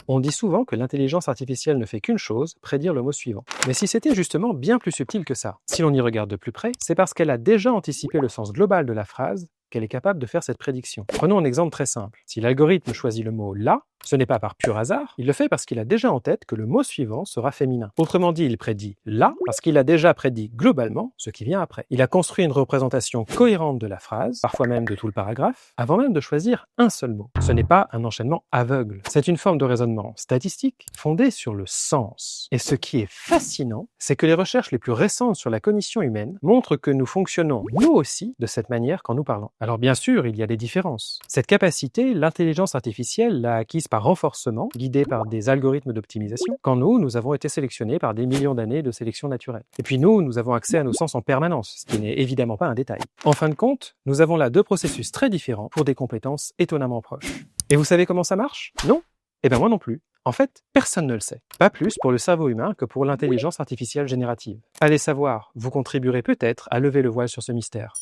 On dit souvent que l'intelligence artificielle ne fait qu'une chose, prédire le mot suivant. Mais si c'était justement bien plus subtil que ça, si l'on y regarde de plus près, c'est parce qu'elle a déjà anticipé le sens global de la phrase qu'elle est capable de faire cette prédiction. Prenons un exemple très simple. Si l'algorithme choisit le mot « là », ce n'est pas par pur hasard, il le fait parce qu'il a déjà en tête que le mot suivant sera féminin. Autrement dit, il prédit « là » parce qu'il a déjà prédit globalement ce qui vient après. Il a construit une représentation cohérente de la phrase, parfois même de tout le paragraphe, avant même de choisir un seul mot. Ce n'est pas un enchaînement aveugle, c'est une forme de raisonnement statistique fondée sur le sens. Et ce qui est fascinant, c'est que les recherches les plus récentes sur la cognition humaine montrent que nous fonctionnons nous aussi de cette manière quand nous parlons. Alors bien sûr, il y a des différences. Cette capacité, l'intelligence artificielle l'a acquise par renforcement, guidée par des algorithmes d'optimisation, quand nous avons été sélectionnés par des millions d'années de sélection naturelle. Et puis nous avons accès à nos sens en permanence, ce qui n'est évidemment pas un détail. En fin de compte, nous avons là deux processus très différents pour des compétences étonnamment proches. Et vous savez comment ça marche? Non? Eh bien moi non plus. En fait, personne ne le sait. Pas plus pour le cerveau humain que pour l'intelligence artificielle générative. Allez savoir, vous contribuerez peut-être à lever le voile sur ce mystère.